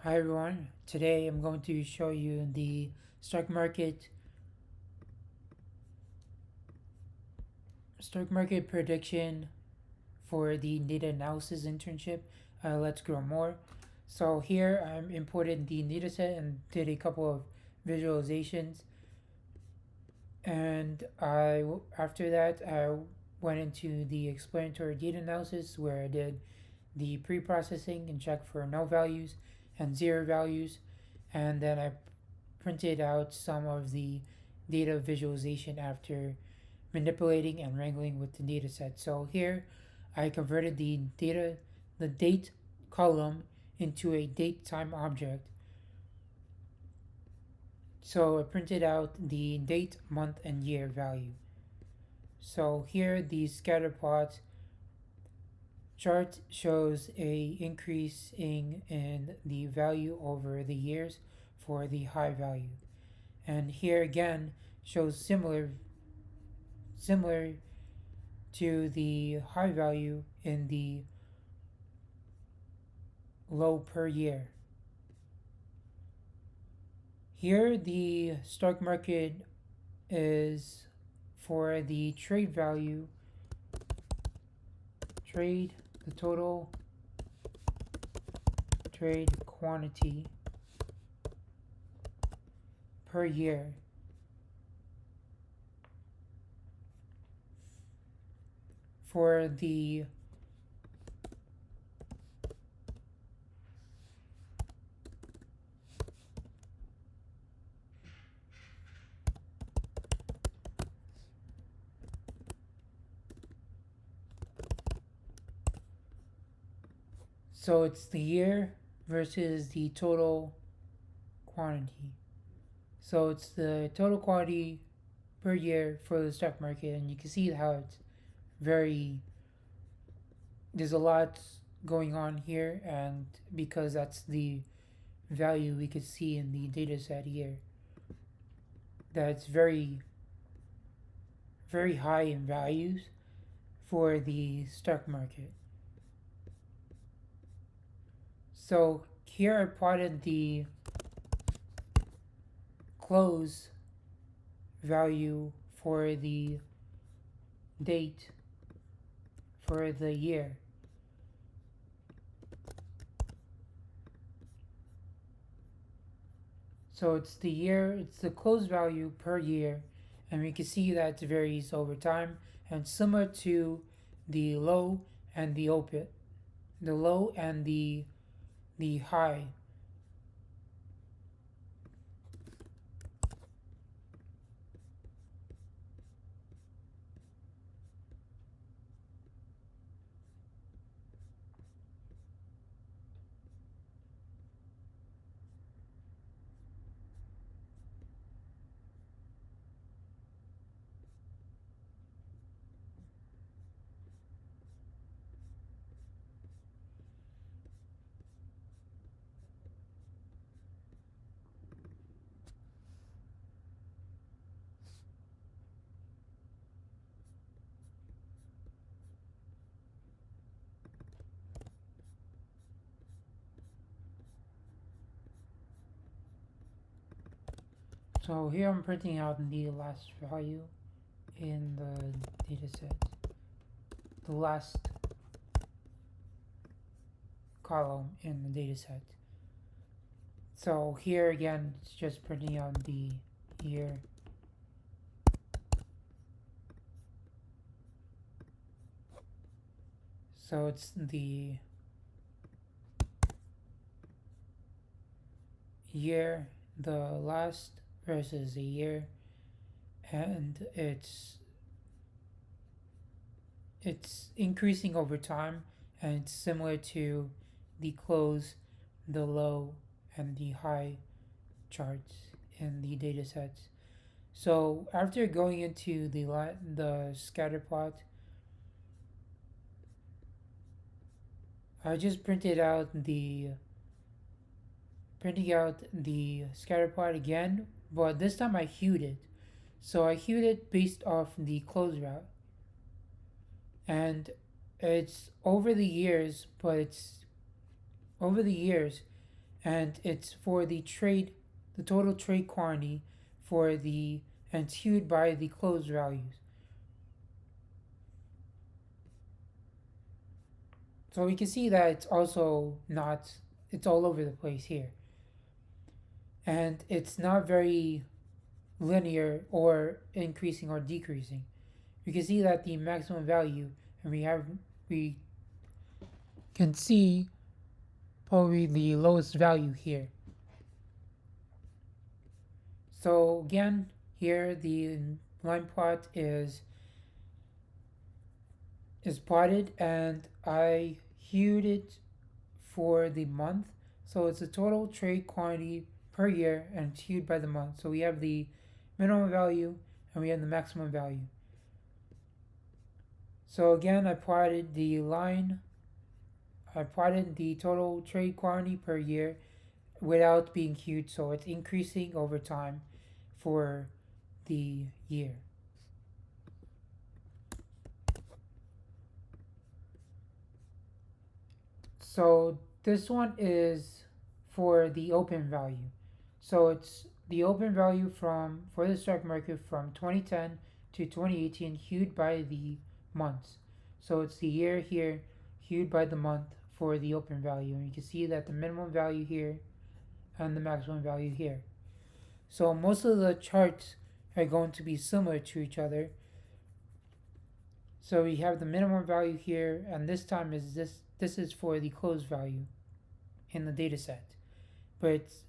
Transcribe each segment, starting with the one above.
Hi everyone. Today I'm going to show you the stock market prediction for the data analysis internship. Let's grow more. So here I'm imported the dataset and did a couple of visualizations, and after that I went into the explanatory data analysis where I did the pre-processing and checked for no values and zero values, and then I printed out some of the data visualization after manipulating and wrangling with the data set. So here I converted the date column into a date time object. So I printed out the date, month, and year value. So here the scatter plot chart shows a increase in the value over the years for the high value. And here again shows similar to the high value in the low per year. Here the stock market is for the trade value, the total trade quantity per year. For the so it's the year versus the total quantity. So it's the total quantity per year for the stock market, and you can see how it's very there's a lot going on here, and because that's the value we could see in the data set here, that's very high in values for the stock market. So here I plotted the close value for the date for the year. So it's the close value per year, and we can see that it varies over time, and similar to the low and the low and the high. So here I'm printing out the last value in the data set, the last column in the data set. So here again, it's just printing out the year. So it's the year, the last versus the year, and it's increasing over time, and it's similar to the close, the low, and the high charts in the data sets. So after going into the scatter plot, I just printing out the scatter plot again, but this time I hued it. So I hued it based off the close route, and it's over the years, but it's over the years, and it's for the total trade quantity for and it's skewed by the close values. So we can see that it's also not, it's all over the place here. And it's not very linear or increasing or decreasing. We can see that the maximum value, and we can see probably the lowest value here. So again, here the line plot is plotted, and I hued it for the month. So it's the total trade quantity per year, and it's hued by the month. So we have the minimum value and we have the maximum value. So again, I plotted the total trade quantity per year without being hued, so it's increasing over time for the year. So this one is for the open value. So it's the open value for the stock market from 2010 to 2018 hued by the months. So it's the year here hued by the month for the open value. And you can see that the minimum value here and the maximum value here. So most of the charts are going to be similar to each other. So we have the minimum value here, and this time this is for the close value in the data set. But it's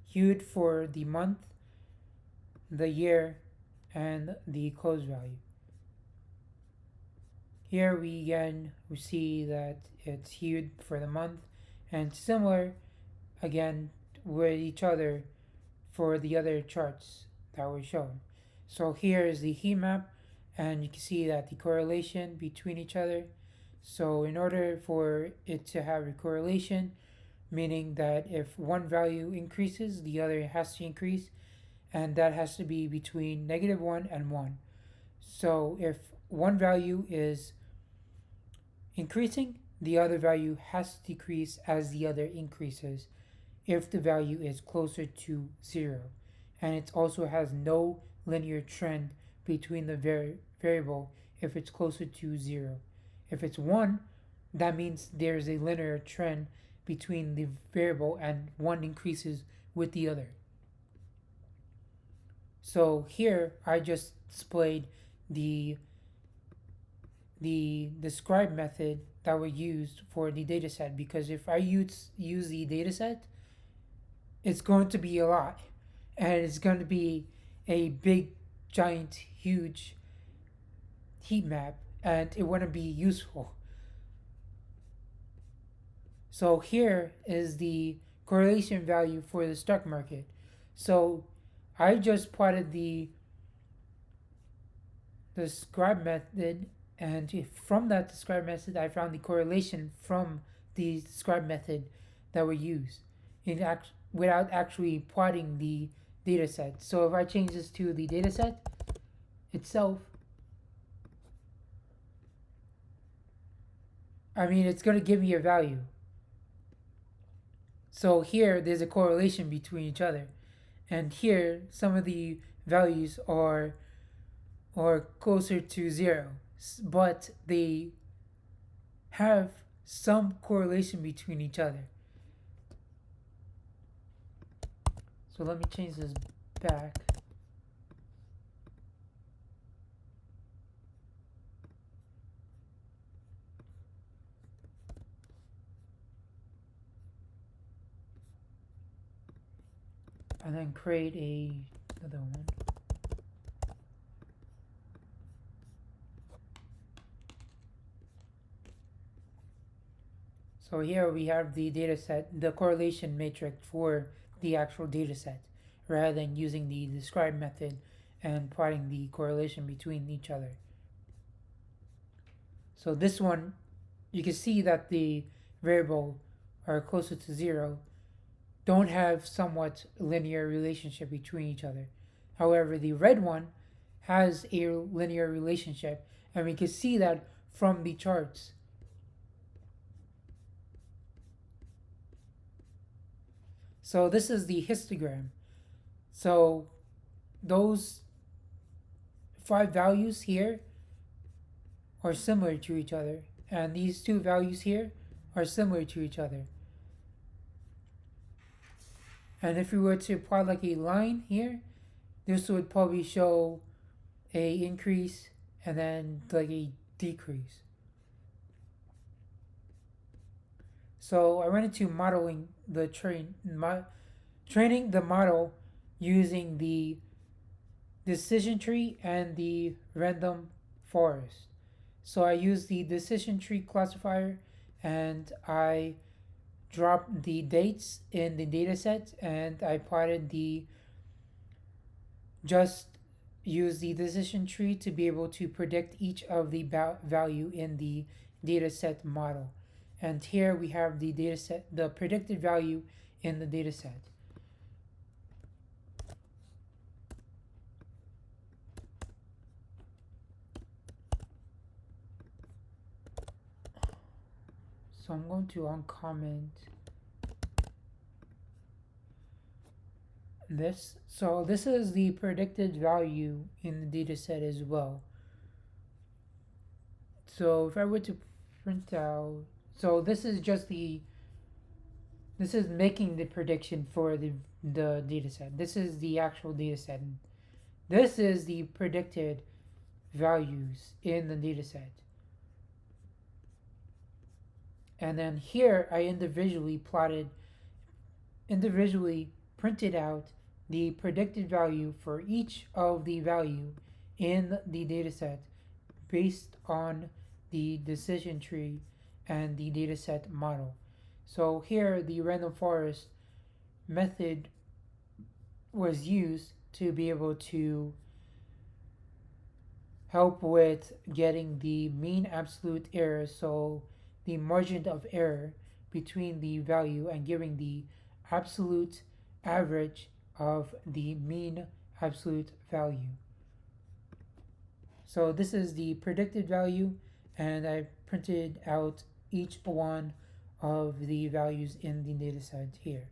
hued for the month, the year, and the close value. Here we see that it's hued for the month, and similar again with each other for the other charts that were shown. So here is the heat map, and you can see that the correlation between each other. So in order for it to have a correlation, meaning that if one value increases, the other has to increase, and that has to be between -1 and 1. So if one value is increasing, the other value has to decrease as the other increases if the value is closer to 0. And it also has no linear trend between the variable if it's closer to 0. If it's 1, that means there's a linear trend between the variable, and one increases with the other. So here I just displayed the describe method that we used for the dataset, because if I use the dataset, it's going to be a lot, and it's going to be a big, giant, huge heat map, and it wouldn't be useful. So here is the correlation value for the stock market. So I just plotted the describe method, and from that describe method I found the correlation from the describe method that we use without actually plotting the data set. So if I change this to the data set itself, it's going to give me a value. So here there's a correlation between each other, and here some of the values are closer to 0, but they have some correlation between each other. So let me change this back. And then create another one. So here we have the data set, the correlation matrix for the actual data set, rather than using the describe method and plotting the correlation between each other. So this one, you can see that the variable are closer to 0 don't have somewhat linear relationship between each other. However, the red one has a linear relationship, and we can see that from the charts. So this is the histogram. So those five values here are similar to each other, and these two values here are similar to each other. And if we were to apply like a line here, this would probably show a increase and then like a decrease. So I went into modeling the training the model using the decision tree and the random forest. So I used the decision tree classifier and I dropped the dates in the dataset and I plotted the just use the decision tree to be able to predict each of the value in the dataset model. And here we have the dataset, the predicted value in the dataset. So I'm going to uncomment this. So this is the predicted value in the dataset as well. So if I were to print out, so this is just this is making the prediction for the dataset. This is the actual dataset. This is the predicted values in the dataset. And then here I individually printed out the predicted value for each of the value in the dataset based on the decision tree and the dataset model. So here the random forest method was used to be able to help with getting the mean absolute error, so the margin of error between the value and giving the absolute average of the mean absolute value. So this is the predicted value, and I printed out each one of the values in the dataset here.